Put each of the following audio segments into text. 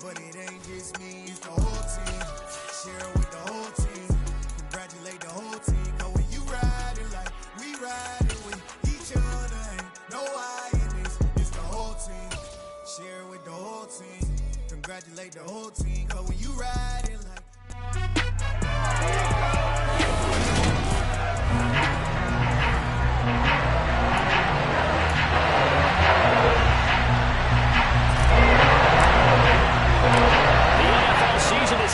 But it ain't just me, it's the whole team. Share it with the whole team. Congratulate the whole team. Cause when you riding like we riding with each other, ain't no I in this. It's the whole team. Share it with the whole team. Congratulate the whole team. Cause when you riding like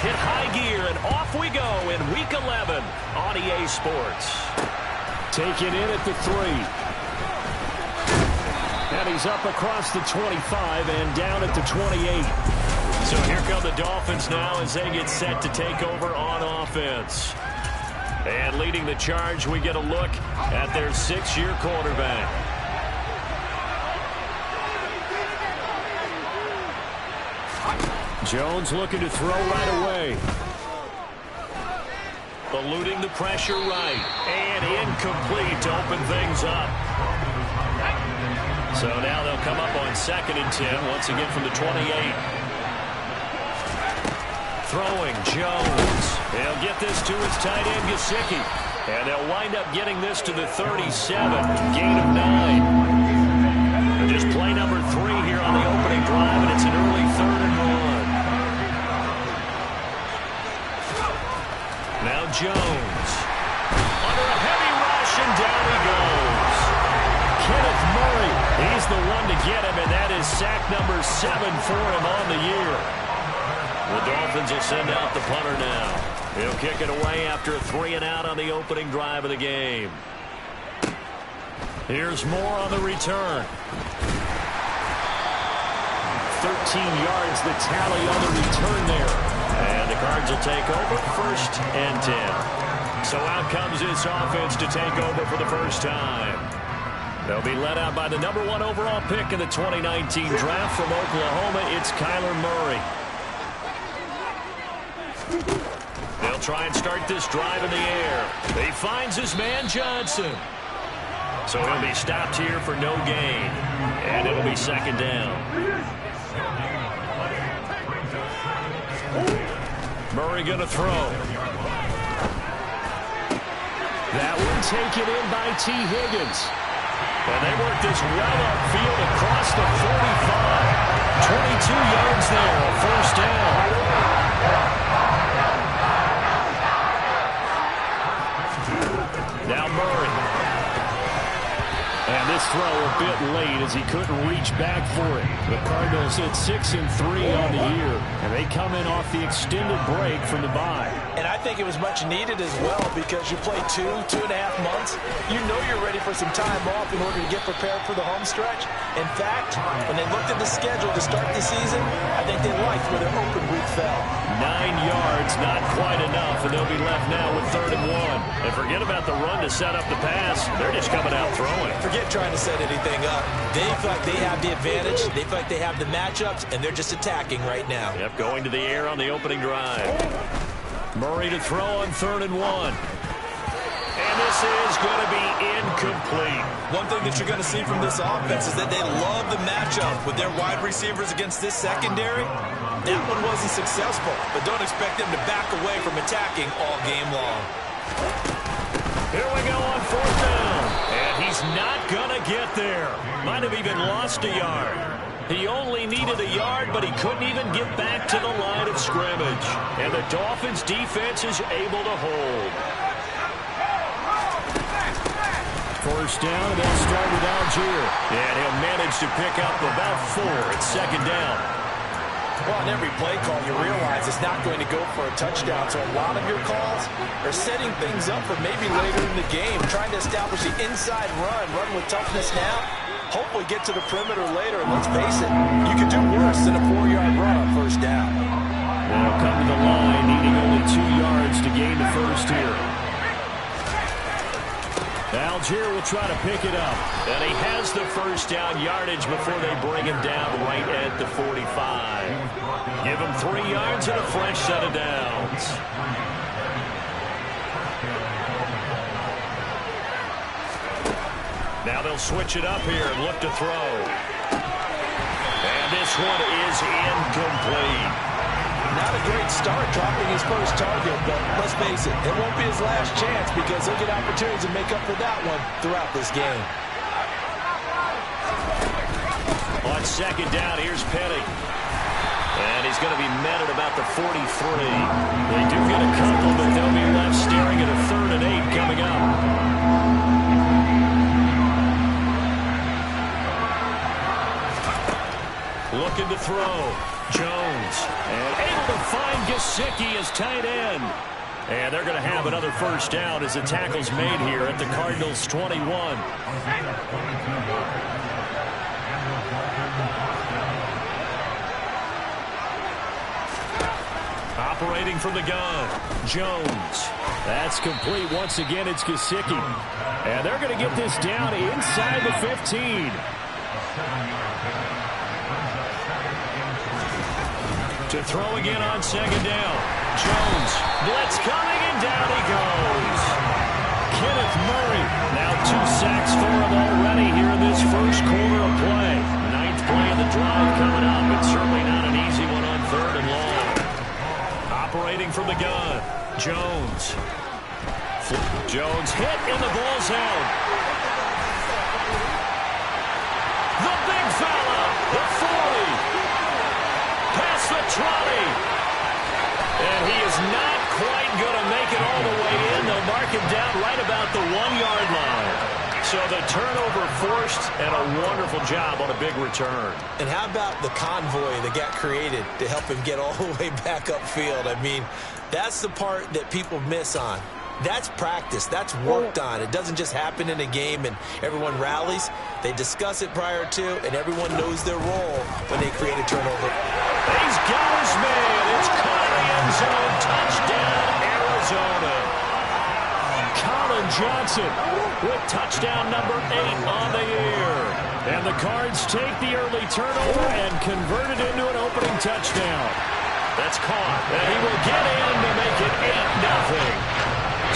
hit high gear, and off we go in Week 11 on EA Sports. Take it in at the 3. And he's up across the 25 and down at the 28. So here come the Dolphins now as they get set to take over on offense. And leading the charge, we get a look at their 6-year quarterback. Jones looking to throw right away. Eluding the pressure right. And incomplete to open things up. So now they'll come up on 2nd and 10 once again from the 28. Throwing Jones. He'll get this to his tight end Gesicki. And they'll wind up getting this to the 37. Gain of 9. And just play number 3 here on the opening drive, and it's an early 3rd and 1. Now Jones. Under a heavy rush, and down he goes. Kenneth Murray, he's the one to get him, and that is sack number 7 for him on the year. The Dolphins will send out the punter now. He'll kick it away after a 3-and-out on the opening drive of the game. Here's more on the return. 13 yards the tally on the return there. And the Cards will take over 1st and 10. So out comes this offense to take over for the first time. They'll be led out by the number 1 overall pick in the 2019 draft from Oklahoma. It's Kyler Murray. They'll try and start this drive in the air. He finds his man Johnson. So he'll be stopped here for no gain. And it'll be 2nd down. Murray going to throw. That one taken in by T. Higgins. And they work this well upfield across the 45. 22 yards there, a 1st down. Now Murray. And this throw a bit late as he couldn't reach back for it. The Cardinals hit 6 and 3 on the year, and they come in off the extended break from the bye. And I think it was much needed as well because you play 2.5 months. You know you're ready for some time off in order to get prepared for the home stretch. In fact, when they looked at the schedule to start the season, I think they liked where their open week fell. 9 yards, not quite enough, and they'll be left now with 3rd and 1. And forget about the run to set up the pass. They're just coming out throwing. Forget trying to set anything up. They feel like they have the advantage. They feel like they have the matchups, and they're just attacking right now. Yep, going to the air on the opening drive. Murray to throw on 3rd and 1. And this is going to be incomplete. One thing that you're going to see from this offense is that they love the matchup with their wide receivers against this secondary. That one wasn't successful, but don't expect them to back away from attacking all game long. Here we go on 4th down. And he's not going to get there. Might have even lost a yard. He only needed a yard, but he couldn't even get back to the line of scrimmage. And the Dolphins' defense is able to hold. 1st down, and they'll start with Algier. And he'll manage to pick up about 4 at 2nd down. Well, on every play call, you realize it's not going to go for a touchdown. So a lot of your calls are setting things up for maybe later in the game, trying to establish the inside run with toughness now. Hopefully get to the perimeter later. And let's face it, you could do worse than a 4-yard run on 1st down. They'll come to the line, needing only 2 yards to gain the 1st here. Algier will try to pick it up. And he has the 1st down yardage before they bring him down right at the 45. Give him 3 yards and a fresh set of downs. Now they'll switch it up here and look to throw. And this this one is incomplete. Not a great start dropping his first target, but let's face it, it won't be his last chance because he'll get opportunities to make up for that one throughout this game. On second down, here's Petty. And he's going to be met at about the 43. They do get a couple, but they'll be left staring at a 3rd and 8 coming up. Looking to throw. Jones. And able to find Gesicki as tight end. And they're going to have another first down as the tackle's made here at the Cardinals' 21. Operating from the gun, Jones. That's complete. Once again, it's Gesicki. And they're going to get this down inside the 15. To throw again on second down. Jones. Blitz coming, and down he goes. Kenneth Murray. Now 2 sacks for him already here in this first quarter of play. 9th play of the drive coming up. It's certainly not an easy one on 3rd and long. Operating from the gun. Jones. Jones hit in the ball zone. The big fella. The 40. Past the 20. And he is not quite going to make it all the way in. They'll mark him down right about the 1-yard line. So the turnover forced, and a wonderful job on a big return. And how about the convoy that got created to help him get all the way back upfield? I mean, that's the part that people miss on. That's practice. That's worked on. It doesn't just happen in a game and everyone rallies. They discuss it prior to, and everyone knows their role when they create a turnover. He's got his man. It's caught in the end zone. Touchdown, Arizona. Colin Johnson with touchdown number 8 on the year. And the Cards take the early turnover and convert it into an opening touchdown. That's caught. And he will get in to make it 8-0.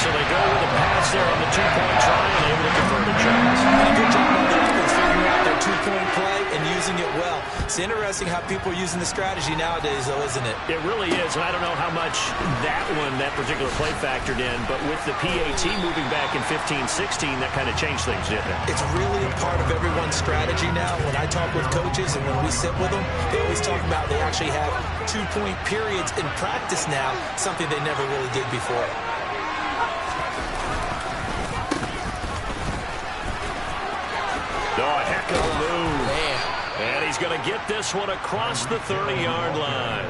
So they go with a pass there on the 2-point try and able to convert it. Jones. Good job on the offense figuring out their 2-point play and using it well. It's interesting how people are using the strategy nowadays, though, isn't it? It really is, and I don't know how much that particular play factored in, but with the PAT moving back in 15-16, that kind of changed things, didn't it? It's really a part of everyone's strategy now. When I talk with coaches and when we sit with them, they always talk about they actually have 2-point periods in practice now, something they never really did before. Oh, a heck of a move. Man. And he's going to get this one across the 30-yard line.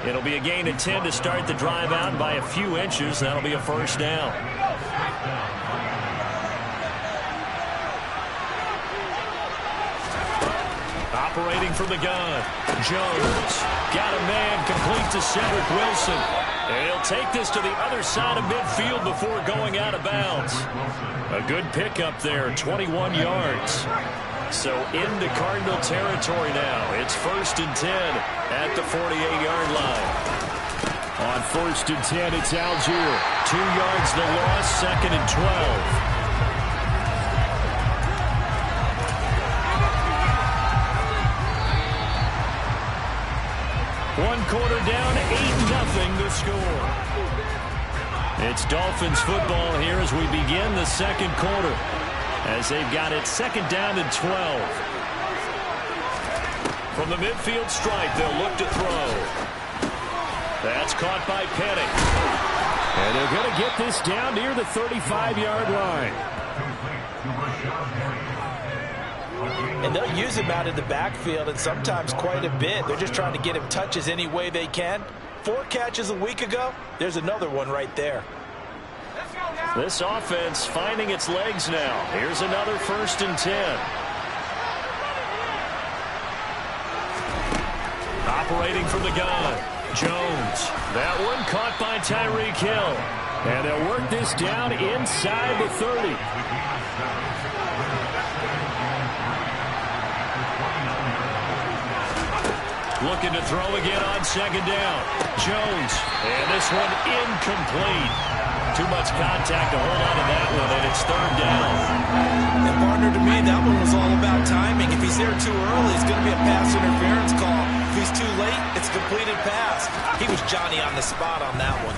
It'll be a gain of 10 to start the drive out by a few inches. That'll be a first down. Operating from the gun. Jones. Got a man complete to Cedric Wilson. And he'll take this to the other side of midfield before going out of bounds. A good pickup there, 21 yards. So into Cardinal territory now. It's 1st and 10 at the 48-yard line. On 1st and 10, it's Algier. 2 yards the loss, 2nd and 12. One quarter down, 8-0 to score. It's Dolphins football here as we begin the second quarter. As they've got it 2nd down and 12. From the midfield stripe, they'll look to throw. That's caught by Petty. And they're going to get this down near the 35-yard line. And they'll use him out in the backfield, and sometimes quite a bit. They're just trying to get him touches any way they can. 4 catches a week ago. There's another one right there. This offense finding its legs now. Here's another 1st and 10. Operating from the gun. Jones. That one caught by Tyreek Hill. And they'll work this down inside the 30. Looking to throw again on 2nd down. Jones. And this one incomplete. Too much contact to hold on to that one, and it's 3rd down. And partner, to me, that one was all about timing. If he's there too early, it's going to be a pass interference call. Johnny on the spot on that one.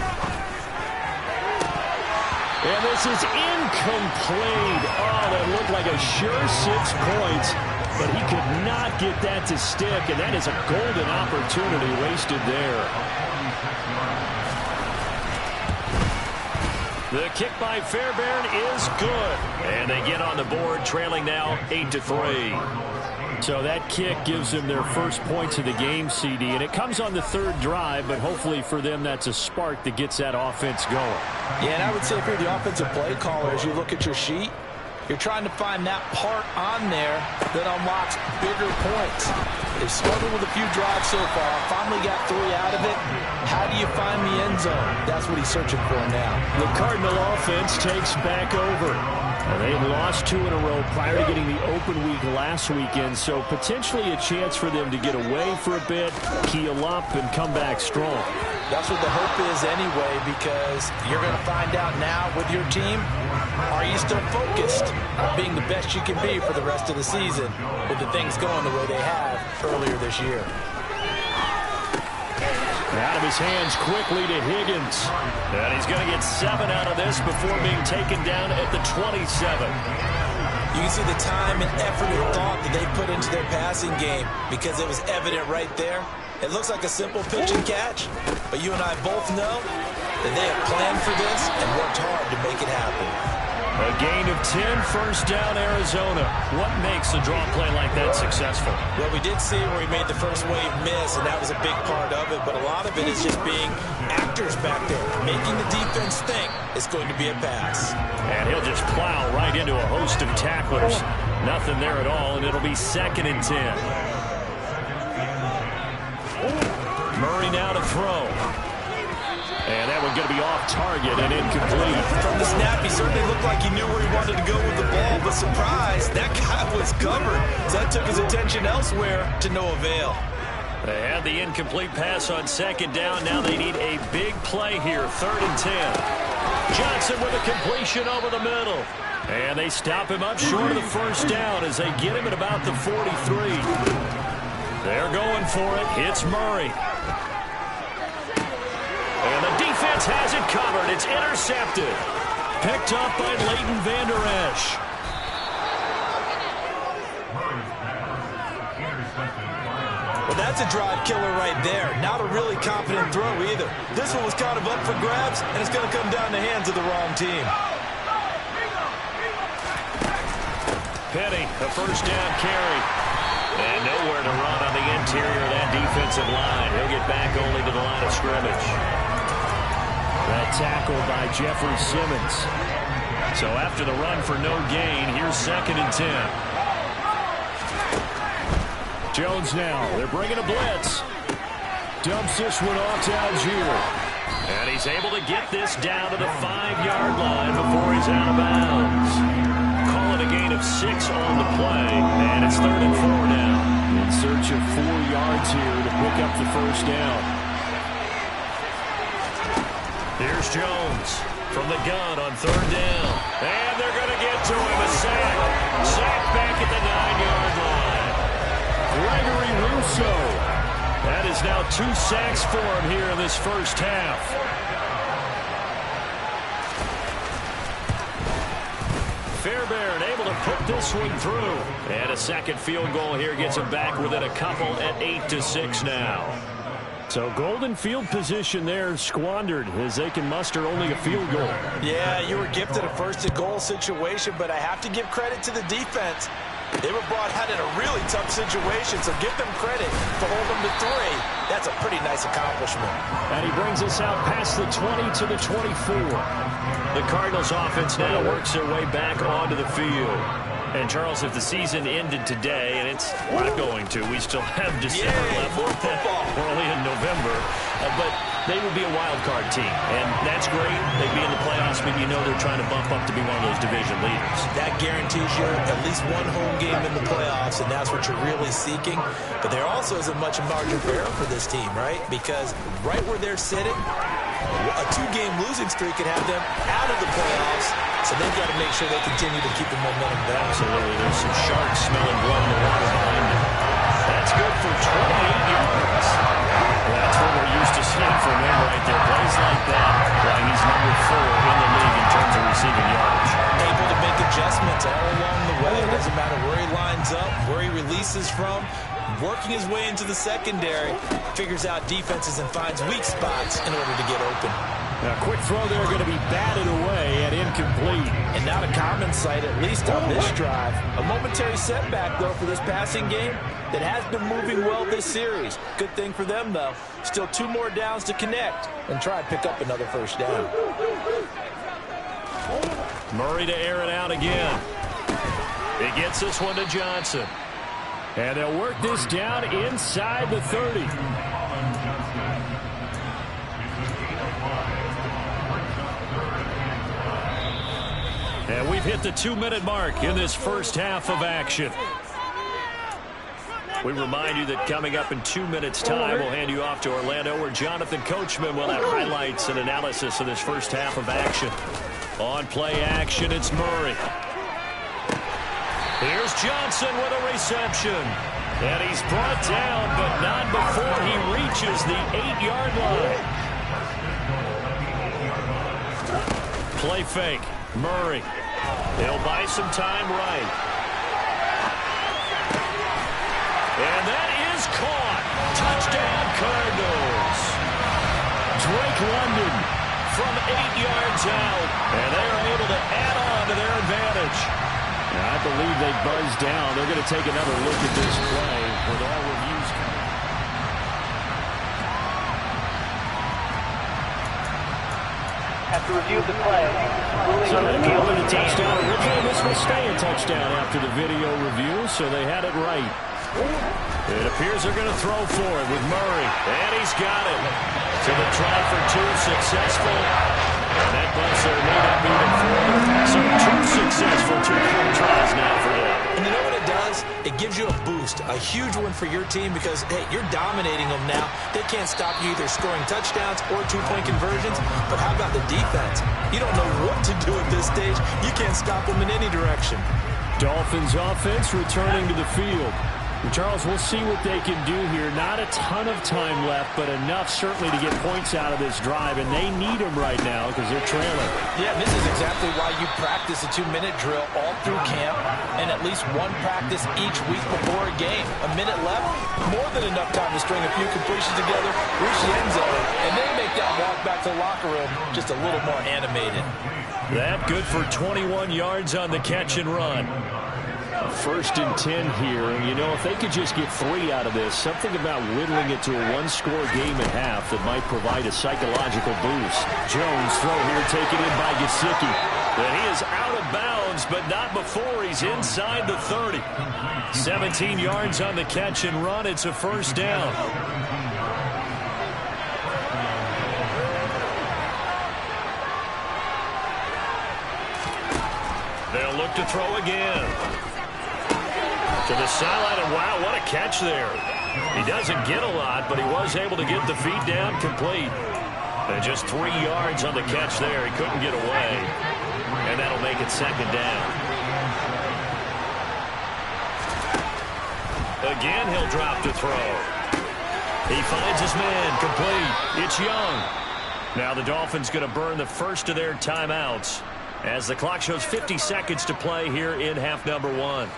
And this is incomplete. Oh, that looked like a sure 6 points, but he could not get that to stick, and that is a golden opportunity wasted there. The kick by Fairbairn is good, and they get on the board, trailing now 8-3. So that kick gives them their first points of the game, CD, and it comes on the 3rd drive, but hopefully for them that's a spark that gets that offense going. Yeah, and I would say if you're the offensive play caller, as you look at your sheet, you're trying to find that part on there that unlocks bigger points. They've struggled with a few drives so far, finally got 3 out of it. How do you find the end zone? That's what he's searching for now. The Cardinal offense takes back over. They lost 2 in a row prior to getting the open week last weekend, so potentially a chance for them to get away for a bit, keel up, and come back strong. That's what the hope is anyway, because you're going to find out now with your team, are you still focused on being the best you can be for the rest of the season with the things going the way they have earlier this year? Out of his hands quickly to Higgins. And he's going to get 7 out of this before being taken down at the 27. You can see the time and effort and thought that they put into their passing game because it was evident right there. It looks like a simple pitch and catch, but you and I both know that they have planned for this and worked hard to make it happen. A gain of 10, first down, Arizona. What makes a draw play like that successful? Well, we did see where he made the first wave miss, and that was a big part of it, but a lot of it is just being actors back there, making the defense think it's going to be a pass. And he'll just plow right into a host of tacklers. Nothing there at all, and it'll be 2nd and 10. Murray now to throw. And that one going to be off target and incomplete. From the snap, he certainly looked like he knew where he wanted to go with the ball, but surprise, that guy was covered. So that took his attention elsewhere to no avail. They had the incomplete pass on 2nd down. Now they need a big play here, 3rd and 10. Johnson with a completion over the middle. And they stop him up short of the first down as they get him at about the 43. They're going for it. It's Murray. And the defense has it covered. It's intercepted. Picked up by Leighton Vander Esch. Well, that's a drive killer right there. Not a really confident throw either. This one was kind of up for grabs, and it's going to come down the hands of the wrong team. Penny, a first down carry. And nowhere to run on the interior of that defensive line. He'll get back only to the line of scrimmage. That tackle by Jeffrey Simmons. So after the run for no gain, here's 2nd and 10. Jones now. They're bringing a blitz. Dumps this one off to Algier. And he's able to get this down to the 5-yard line before he's out of bounds. Calling a gain of 6 on the play. And it's 3rd and 4 now. In search of 4 yards here to pick up the first down. Here's Jones from the gun on 3rd down. And they're going to get to him. A sack. Sack back at the 9-yard line. Gregory Rousseau. That is now 2 sacks for him here in this first half. Fairbairn able to put this one through. And a second field goal here gets him back within a couple at 8-6 now. So golden field position there squandered as they can muster only a field goal. Yeah, you were gifted a first-and-goal situation, but I have to give credit to the defense. They were brought out in a really tough situation, so give them credit to hold them to 3. That's a pretty nice accomplishment. And he brings us out past the 20 to the 24. The Cardinals offense now works their way back onto the field. And, Charles, if the season ended today, and it's not going to, we still have December left. More football. We're only in November. But they would be a wild card team. And that's great. They'd be in the playoffs, but you know they're trying to bump up to be one of those division leaders. That guarantees you at least one home game in the playoffs, and that's what you're really seeking. But there also isn't much margin for error for this team, right? Because right where they're sitting, a 2-game losing streak could have them out of the playoffs. So they've got to make sure they continue to keep the momentum going. Absolutely. There's some sharks smelling blood in the water behind them. That's good for 28 yards. That's what we're used to seeing from working his way into the secondary, figures out defenses and finds weak spots in order to get open. A quick throw there going to be batted away and incomplete. And not a common sight, at least on this drive. A momentary setback, though, for this passing game that has been moving well this series. Good thing for them, though. Still 2 more downs to connect and try and pick up another first down. Murray to air it out again. He gets this one to Johnson. And they'll work this down inside the 30. And we've hit the 2-minute mark in this first half of action. We remind you that coming up in 2 minutes' time, we'll hand you off to Orlando, where Jonathan Coachman will have highlights and analysis of this first half of action. On play action, it's Murray. Here's Johnson with a reception. And he's brought down, but not before he reaches the 8-yard line. Play fake. Murray. He'll buy some time right. And that is caught. Touchdown, Cardinals. Drake London from 8 yards out. And they're able to add on to their advantage. I believe they buzzed down. They're going to take another look at this play with all reviews coming. After review of the play, so they called it a touchdown. Originally, this will stay a touchdown after the video review, so they had it right. It appears they're going to throw for it with Murray. And he's got it. So the try for 2 successful. And that bumps their lead up even further. So 2 successful 2-point tries now for them. And you know what it does? It gives you a boost, a huge one for your team because, hey, you're dominating them now. They can't stop you either scoring touchdowns or 2-point conversions. But how about the defense? You don't know what to do at this stage. You can't stop them in any direction. Dolphins offense returning to the field. Charles, we'll see what they can do here. Not a ton of time left, but enough certainly to get points out of this drive, and they need them right now because they're trailing. Yeah, this is exactly why you practice a 2-minute drill all through camp and at least one practice each week before a game. A minute left, more than enough time to string a few completions together, reach the end zone, and then make that walk back to the locker room just a little more animated. That good for 21 yards on the catch and run. 1st and 10 here, and you know, if they could just get 3 out of this, something about whittling it to a 1-score game at half that might provide a psychological boost. Jones throw here taken in by Gesicki. And he is out of bounds, but not before he's inside the 30. 17 yards on the catch and run. It's a first down. They'll look to throw again. To the sideline, and wow, what a catch there. He doesn't get a lot, but he was able to get the feet down complete. And just 3 yards on the catch there. He couldn't get away. And that'll make it 2nd down. Again, he'll drop to throw. He finds his man, complete. It's Young. Now the Dolphins going to burn the first of their timeouts as the clock shows 50 seconds to play here in half number 1.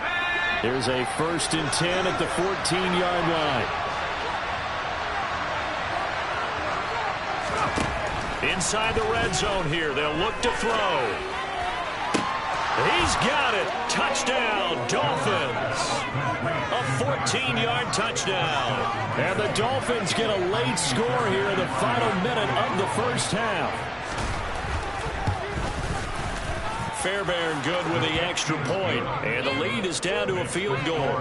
There's a 1st and 10 at the 14-yard line. Inside the red zone here. They'll look to throw. He's got it. Touchdown, Dolphins. A 14-yard touchdown. And the Dolphins get a late score here in the final minute of the first half. Fairbairn good with the extra point, and the lead is down to a field goal.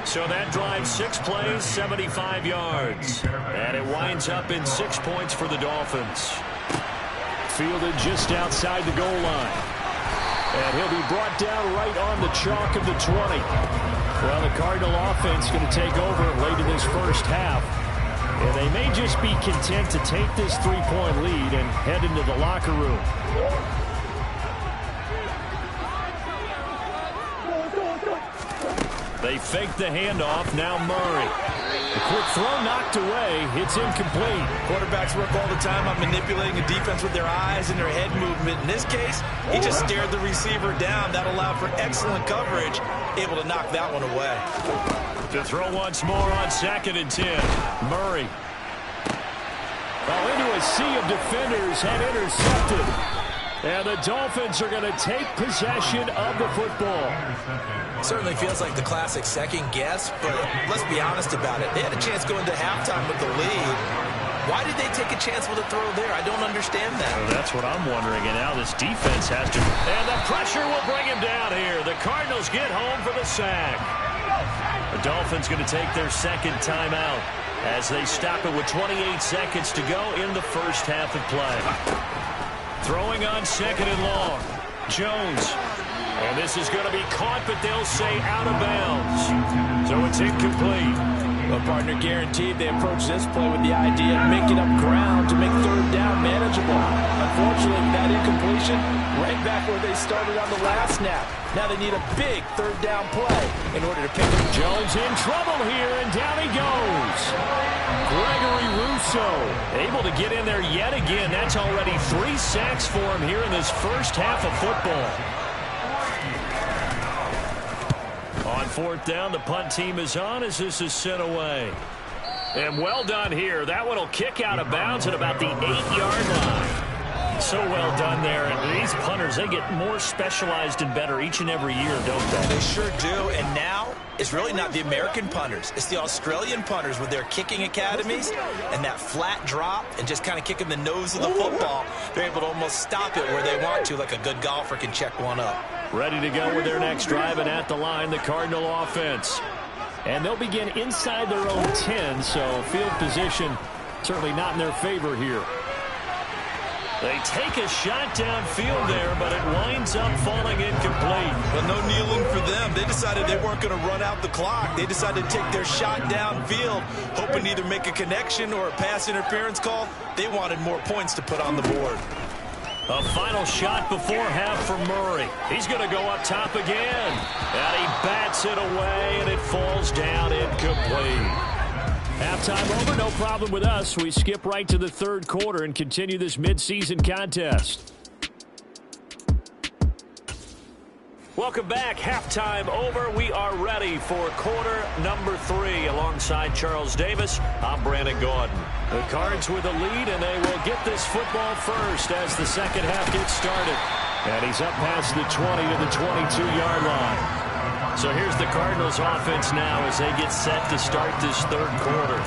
So that drives 6 plays, 75 yards. And it winds up in 6 points for the Dolphins. Fielded just outside the goal line. And he'll be brought down right on the chalk of the 20. Well, the Cardinal offense going to take over late in this first half. And they may just be content to take this 3-point lead and head into the locker room. They fake the handoff. Now Murray. The quick throw knocked away. It's incomplete. Quarterbacks work all the time on manipulating a defense with their eyes and their head movement. In this case, he just stared the receiver down. That allowed for excellent coverage, able to knock that one away. To throw once more on 2nd and 10. Murray. Into a sea of defenders and intercepted. And the Dolphins are going to take possession of the football. Certainly feels like the classic second guess, but let's be honest about it. They had a chance going into halftime with the lead. Why did they take a chance with a throw there? I don't understand that. Well, that's what I'm wondering, and now this defense has to. And the pressure will bring him down here. The Cardinals get home for the sack. The Dolphins going to take their second timeout as they stop it with 28 seconds to go in the first half of play. Throwing on 2nd and long. Jones. And this is going to be caught, but they'll say out of bounds. So it's incomplete. Well, partner, guaranteed they approach this play with the idea of making up ground to make 3rd down manageable. Unfortunately, that incompletion right back where they started on the last snap. Now they need a big 3rd down play in order to pick up. Jones in trouble here, and down he goes. Gregory Rousseau able to get in there yet again. That's already 3 sacks for him here in this first half of football. On 4th down, the punt team is on as this is sent away. And well done here. That one will kick out of bounds at about the 8-yard line. So well done there. And these punters, they get more specialized and better each and every year, don't they? They sure do. And now it's really not the American punters. It's the Australian punters with their kicking academies and that flat drop and just kind of kicking the nose of the football. They're able to almost stop it where they want to, like a good golfer can check one up. Ready to go with their next drive, and at the line, the Cardinal offense. And they'll begin inside their own 10, so field position certainly not in their favor here. They take a shot downfield there, but it winds up falling incomplete. Well, no kneeling for them. They decided they weren't going to run out the clock. They decided to take their shot downfield, hoping to either make a connection or a pass interference call. They wanted more points to put on the board. A final shot before half for Murray. He's going to go up top again. And he bats it away, and it falls down incomplete. Halftime over, no problem with us. We skip right to the 3rd quarter and continue this midseason contest. Welcome back. Halftime over. We are ready for quarter number 3. Alongside Charles Davis, I'm Brandon Gaudin. The Cards with a lead, and they will get this football first as the second half gets started. And he's up past the 20 to the 22-yard line. So here's the Cardinals offense now as they get set to start this 3rd quarter.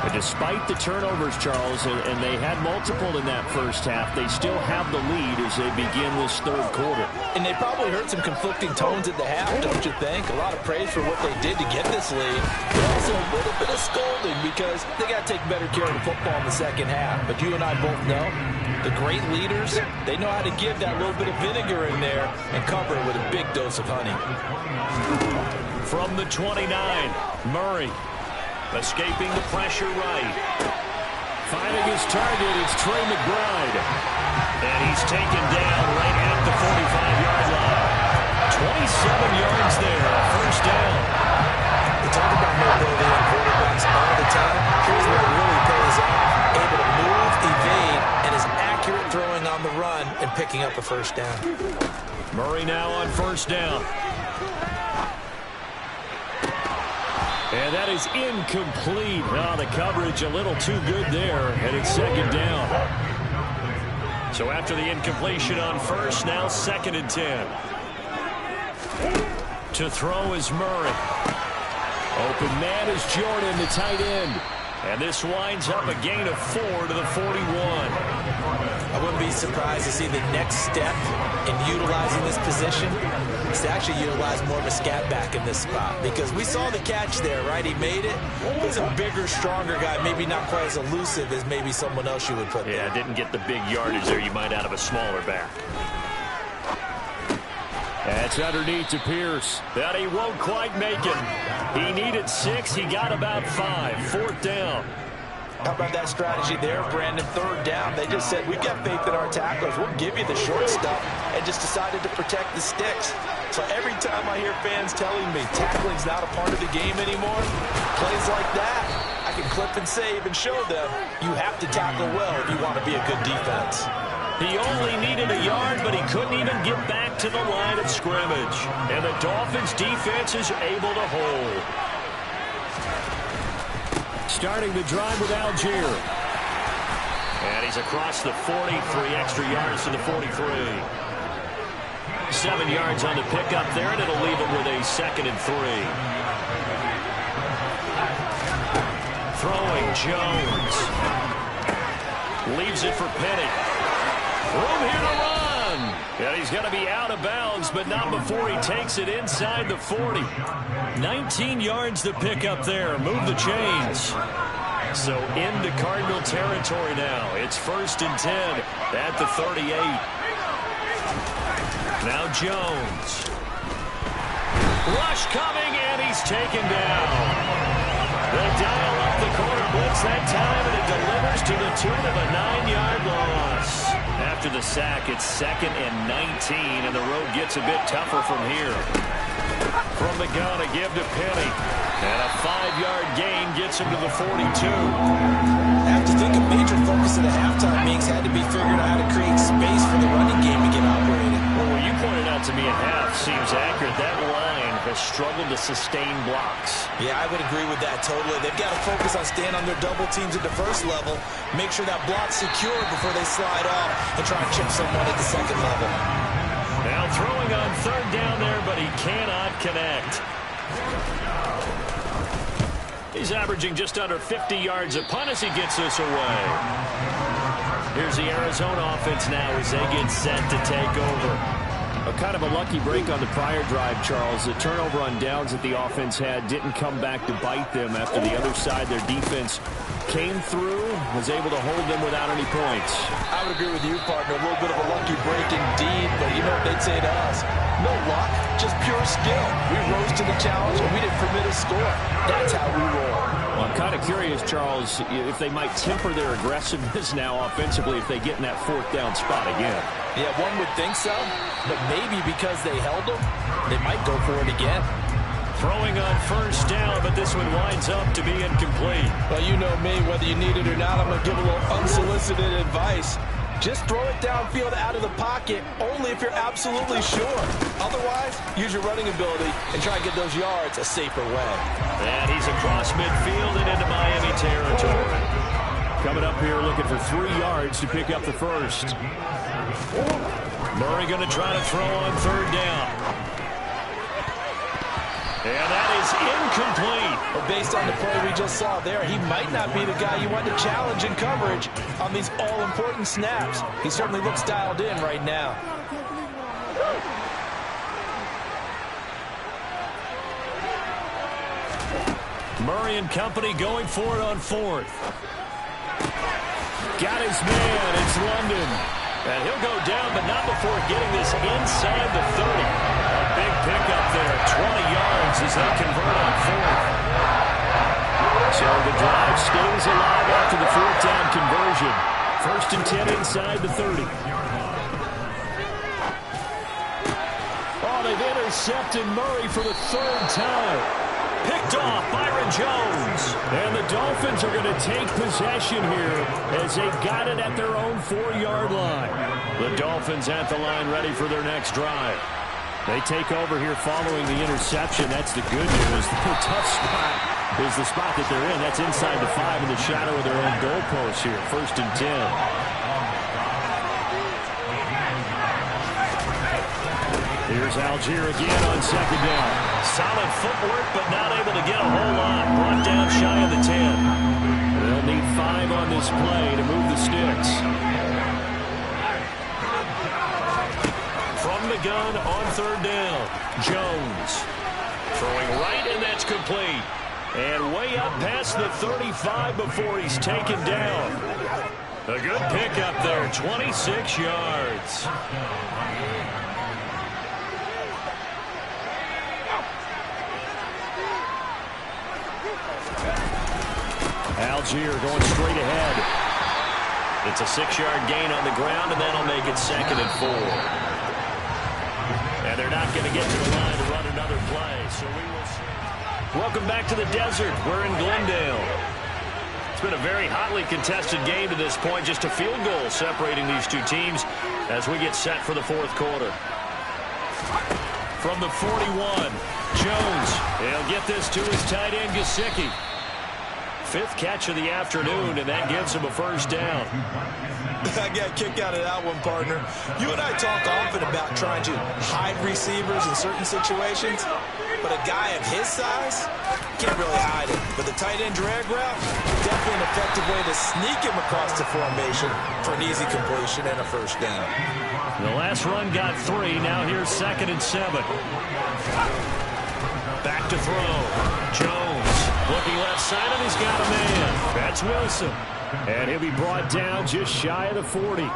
And despite the turnovers, Charles, and they had multiple in that first half, they still have the lead as they begin this 3rd quarter. And they probably heard some conflicting tones at the half, don't you think? A lot of praise for what they did to get this lead, but also a little bit of scolding because they got to take better care of the football in the second half. But you and I both know the great leaders, they know how to give that little bit of vinegar in there and cover it with a big dose of honey. From the 29, Murray escaping the pressure right. Finding his target, it's Trey McBride. And he's taken down right at the 45-yard line. 27 yards there, first down. We talk about mobility on quarterbacks all the time. Here's where it really pays off. Able to move, evade, and is accurate throwing on the run and picking up a first down. Murray now on first down. And that is incomplete. Oh, the coverage a little too good there, and it's second down. So after the incompletion on first, now 2nd and 10. To throw is Murray. Open man is Jordan, the tight end. And this winds up a gain of 4 to the 41. I wouldn't be surprised to see the next step in utilizing this position is to actually utilize more of a scat back in this spot. Because we saw the catch there, right? He made it. He's a bigger, stronger guy, maybe not quite as elusive as maybe someone else you would put there. Yeah, didn't get the big yardage there you might out of a smaller back. That's underneath to Pierce. That he won't quite make it. He needed 6. He got about 5. 4th down. How about that strategy there, Brandon? 3rd down. They just said, we've got faith in our tacklers. We'll give you the short stuff, and just decided to protect the sticks. So every time I hear fans telling me tackling's not a part of the game anymore, plays like that, back and clip and save and show them you have to tackle well if you want to be a good defense. He only needed a yard, but he couldn't even get back to the line of scrimmage. And the Dolphins defense is able to hold. Starting the drive with Algier. And he's across the 40, 3 extra yards to the 43. 7 yards on the pickup there, and it'll leave him with a 2nd and 3. Throwing Jones. Leaves it for Penny. Room here to run. And he's going to be out of bounds, but not before he takes it inside the 40. 19 yards to pick up there. Move the chains. So into Cardinal territory now. It's 1st and 10 at the 38. Now Jones. Rush coming, and he's taken down. They dial up the corner blitz that time, and it delivers to the tune of a 9-yard loss. After the sack, it's 2nd and 19, and the road gets a bit tougher from here. From the gun, a give to Penny. And a 5-yard gain gets him to the 42. I have to think a major focus of the halftime makes had to be figuring out how to create space for the running game to get operated. Well, what you pointed out to me at half seems accurate. That line has struggled to sustain blocks. Yeah, I would agree with that totally. They've got to focus on staying on their double teams at the first level, make sure that block's secure before they slide off and try and chip someone at the second level. Now throwing on 3rd down there, but he cannot connect. He's averaging just under 50 yards a punt as he gets this away. Here's the Arizona offense now as they get set to take over. A kind of a lucky break on the prior drive, Charles. The turnover on downs that the offense had didn't come back to bite them after the other side. Their defense came through, was able to hold them without any points. I would agree with you, partner. A little bit of a lucky break indeed, but you know what they'd say to us? No luck, just pure skill. We rose to the challenge, and we didn't permit a score. That's how we roll. Well, I'm kind of curious, Charles, if they might temper their aggressiveness now offensively if they get in that 4th down spot again. Yeah, one would think so, but maybe because they held them, they might go for it again. Throwing on 1st down, but this one winds up to be incomplete. Well, you know me, whether you need it or not, I'm going to give a little unsolicited advice. Just throw it downfield out of the pocket, only if you're absolutely sure. Otherwise, use your running ability and try and get those yards a safer way. And he's across midfield and into Miami territory. Coming up here looking for 3 yards to pick up the 1st. Murray going to try to throw on 3rd down. And that is incomplete. But based on the play we just saw there, he might not be the guy you want to challenge in coverage on these all-important snaps. He certainly looks dialed in right now. Murray and company going for it on 4th. Got his man. It's London. And he'll go down, but not before getting this inside the 30. A big pickup there, 20 yards as they convert on 4th. So the drive stays alive after the 4th down conversion. 1st and 10 inside the 30. Oh, they've intercepted Murray for the 3rd time. Picked off Byron Jones. And the Dolphins are going to take possession here as they got it at their own 4-yard line. The Dolphins at the line ready for their next drive. They take over here following the interception. That's the good news. The tough spot is the spot that they're in. That's inside the 5 in the shadow of their own goalpost here. 1st and 10. Here's Algier again on 2nd down. Solid footwork, but not able to get a whole lot. Brought down shy of the 10. They'll need 5 on this play to move the sticks. From the gun on 3rd down. Jones throwing right, and that's complete. And way up past the 35 before he's taken down. A good pickup there, 26 yards. Algier going straight ahead. It's a 6-yard gain on the ground, and that'll make it 2nd and 4. And they're not going to get to the line to run another play, so we will see. Welcome back to the desert. We're in Glendale. been a very hotly contested game to this point. Just a field goal separating these two teams as we get set for the fourth quarter. From the 41, Jones. He'll get this to his tight end, Gesicki. Fifth catch of the afternoon, and that gives him a first down. I got a kick out of that one, partner. You and I talk often about trying to hide receivers in certain situations, but a guy of his size can't really hide it. But the tight end drag route, definitely an effective way to sneak him across the formation for an easy completion and a first down. The last run got 3. Now here's 2nd and 7. Back to throw. Jones looking left side, and he's got a man. That's Wilson. And he'll be brought down just shy of the 40.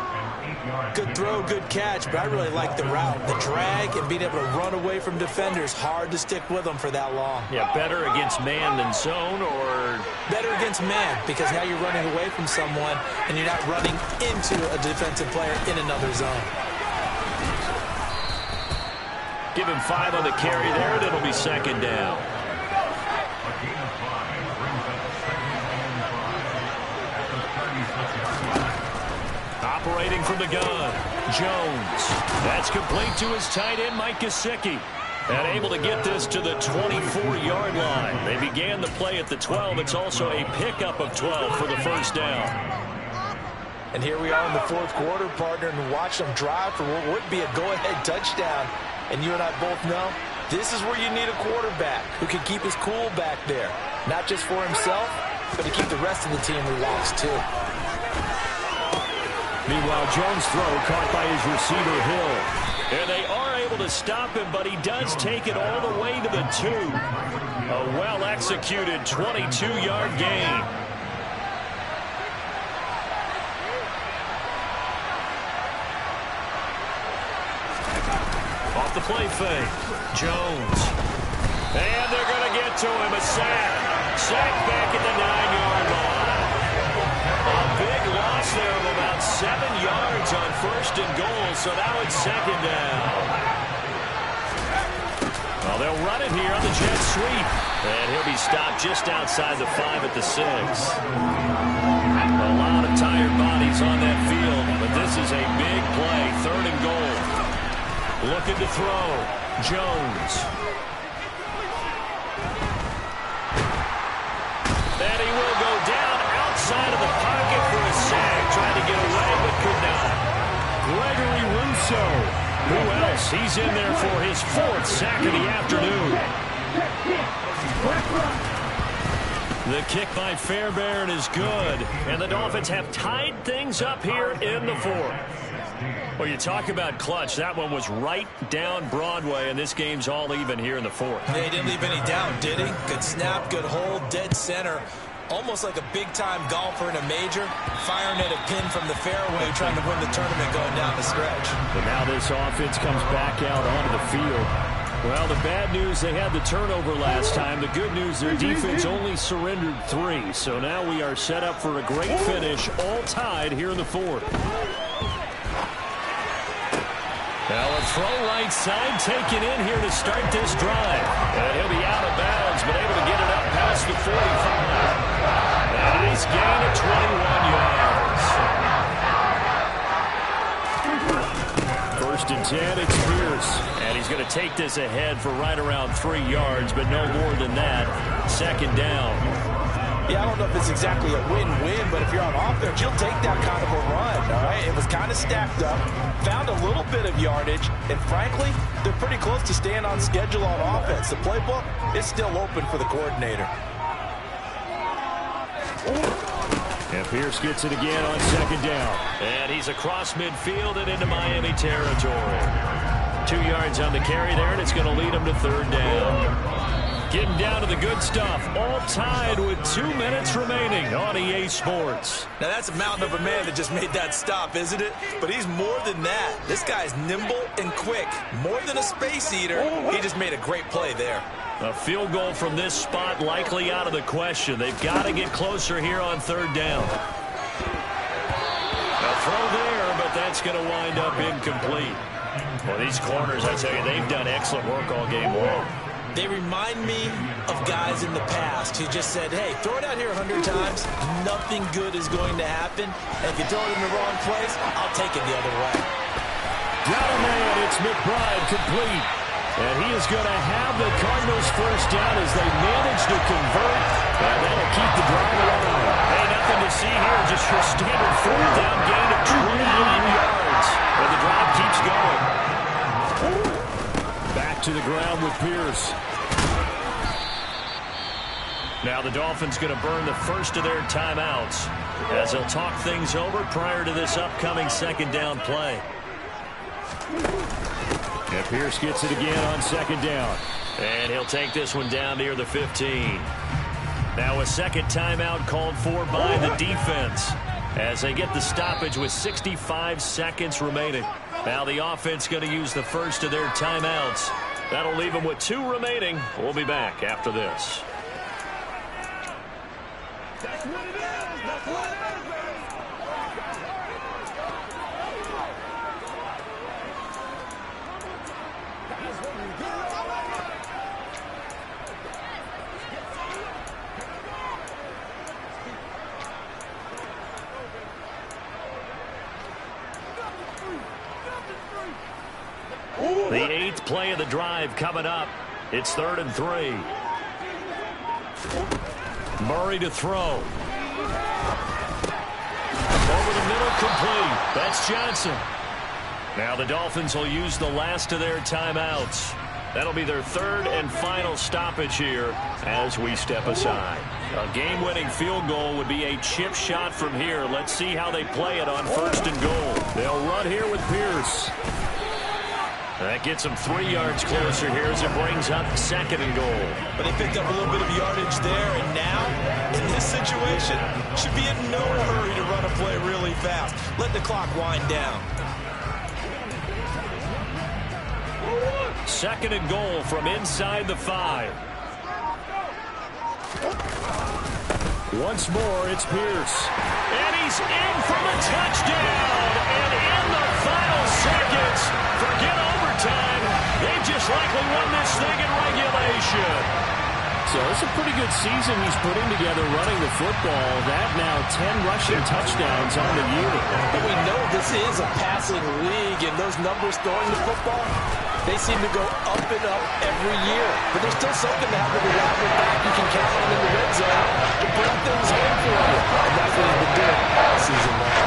Good throw, good catch, but I really like the route. The drag and being able to run away from defenders, hard to stick with them for that long. Yeah, better against man than zone, or? Better against man, because now you're running away from someone and you're not running into a defensive player in another zone. Give him 5 on the carry there, and it'll be 2nd down. Operating from the gun, Jones. That's complete to his tight end, Mike Gesicki. And able to get this to the 24-yard line. They began the play at the 12. It's also a pickup of 12 for the first down. And here we are in the fourth quarter, partner, and watch them drive for what would be a go-ahead touchdown. And you and I both know this is where you need a quarterback who can keep his cool back there. Not just for himself, but to keep the rest of the team relaxed too. Meanwhile, Jones' throw caught by his receiver, Hill. And they are able to stop him, but he does take it all the way to the 2. A well-executed 22-yard gain. Off the play fake, Jones. And they're going to get to him, a sack. Sack back at the 9-yard line. A big loss there of about 7 yards on 1st and goal, so now it's 2nd down. Well, they'll run it here on the jet sweep. And he'll be stopped just outside the 5 at the 6. A lot of tired bodies on that field, but this is a big play, 3rd and goal. Looking to throw, Jones. And he will go down outside of the pocket for a sack. Trying to get away, but could not. Gregory Rousseau. Who else? He's in there for his 4th sack of the afternoon. The kick by Fairbairn is good. And the Dolphins have tied things up here in the 4th. Well, you talk about clutch. That one was right down Broadway, and this game's all even here in the 4th. Yeah, he didn't leave any doubt, did he? Good snap, good hold, dead center. Almost like a big-time golfer in a major, firing at a pin from the fairway, trying to win the tournament going down the stretch. But now this offense comes back out onto the field. Well, the bad news, they had the turnover last time. The good news, their defense only surrendered 3. So now we are set up for a great finish, all tied here in the 4th. Now a throw right side taken in here to start this drive. And he'll be out of bounds, but able to get it up past the 45. A nice gain of 21 yards. 1st and 10, it's Pierce. And he's going to take this ahead for right around 3 yards, but no more than that. 2nd down. Yeah, I don't know if it's exactly a win-win, but if you're on offense, you'll take that kind of a run, all right? It was kind of stacked up, found a little bit of yardage, and frankly, they're pretty close to staying on schedule on offense. The playbook is still open for the coordinator. And Pierce gets it again on 2nd down. And he's across midfield and into Miami territory. 2 yards on the carry there, and it's going to lead him to 3rd down. Getting down to the good stuff. All tied with 2 minutes remaining on EA Sports. Now, that's a mountain of a man that just made that stop, isn't it? But he's more than that. This guy's nimble and quick. More than a space eater. He just made a great play there. A field goal from this spot likely out of the question. They've got to get closer here on 3rd down. A throw there, but that's going to wind up incomplete. Well, these corners, I tell you, they've done excellent work all game long. They remind me of guys in the past who just said, hey, throw it out here 100 times, nothing good is going to happen. And if you throw it in the wrong place, I'll take it the other way. Down a man, it's McBride complete. And he is going to have the Cardinals first down as they manage to convert. And that'll keep the drive alive. Hey, nothing to see here, just your standard fourth down gain of 28 yards. And the drive keeps going. Back to the ground with Pierce. Now the Dolphins going to burn the first of their timeouts as they'll talk things over prior to this upcoming second down play. And Pierce gets it again on second down. And he'll take this one down near the 15. Now a second timeout called for by the defense as they get the stoppage with 65 seconds remaining. Now the offense going to use the first of their timeouts. That'll leave them with 2 remaining. We'll be back after this. That's what it is. That's what it is, The 8th play of the drive coming up. It's 3rd and 3. Murray to throw. Over the middle, complete. That's Johnson. Now the Dolphins will use the last of their timeouts. That'll be their 3rd and final stoppage here as we step aside. A game-winning field goal would be a chip shot from here. Let's see how they play it on 1st and goal. They'll run here with Pierce. That gets them 3 yards closer here as it brings up 2nd and goal. But they picked up a little bit of yardage there, and now, in this situation, should be in no hurry to run a play really fast. Let the clock wind down. 2nd and goal from inside the 5. Once more, it's Pierce. And he's in for the touchdown. And in the final seconds, forget overtime. They've just likely won this thing in regulation. So it's a pretty good season he's putting together running the football. That now 10 rushing touchdowns on the year. But we know this is a passing league, and those numbers throwing the football, they seem to go up and up every year. But there's still something to have a reliable back you can count on in the red zone to bring things home for you. And that's what he's been doing all season long.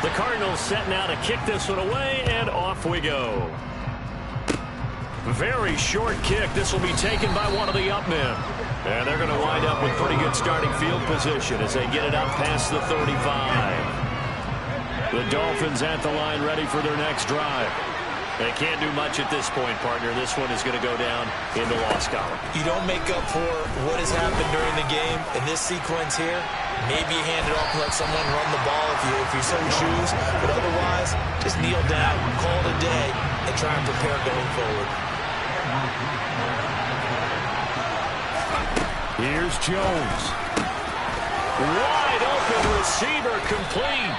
The Cardinals set now to kick this one away, and off we go. Very short kick. This will be taken by one of the up men. And they're going to wind up with pretty good starting field position as they get it up past the 35. The Dolphins at the line ready for their next drive. They can't do much at this point, partner. This one is going to go down in the loss column. You don't make up for what has happened during the game in this sequence here. Maybe hand it off and let someone run the ball if you so choose. But otherwise, just kneel down, call it a day, and try and prepare going forward. Here's Jones. Wide open receiver complete.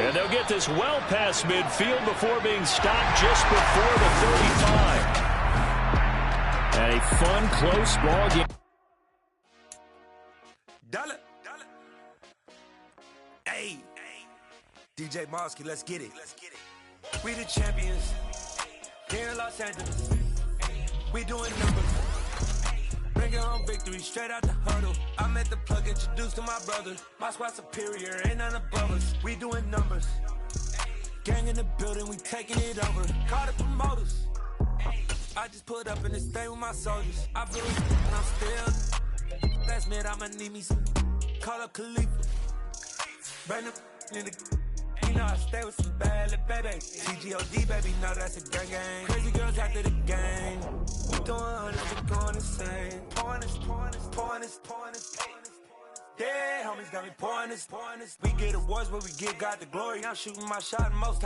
And they'll get this well past midfield before being stopped just before the 35. And a fun, close ball game. Dollar. Hey. DJ Mosky, let's get it. We the champions. Here in Los Angeles. We doing numbers. Bring it home victory, straight out the huddle. I met the plug, introduced to my brother. My squad superior, ain't none above us. We doing numbers. Gang in the building, we taking it over. Call the promoters. I just put up in this thing with my soldiers. I feel it, and I'm still. Last minute, I'ma need me some. Call up Khalifa. Brand new in the. You know I stay with some bad little baby. CGOD, baby, know that's a gang gang. Crazy girls after the game. We doing hundreds, we going insane. Pouring this. Yeah, homies got me pouring this. We get awards, but we give God the glory. I'm shooting my shot most times.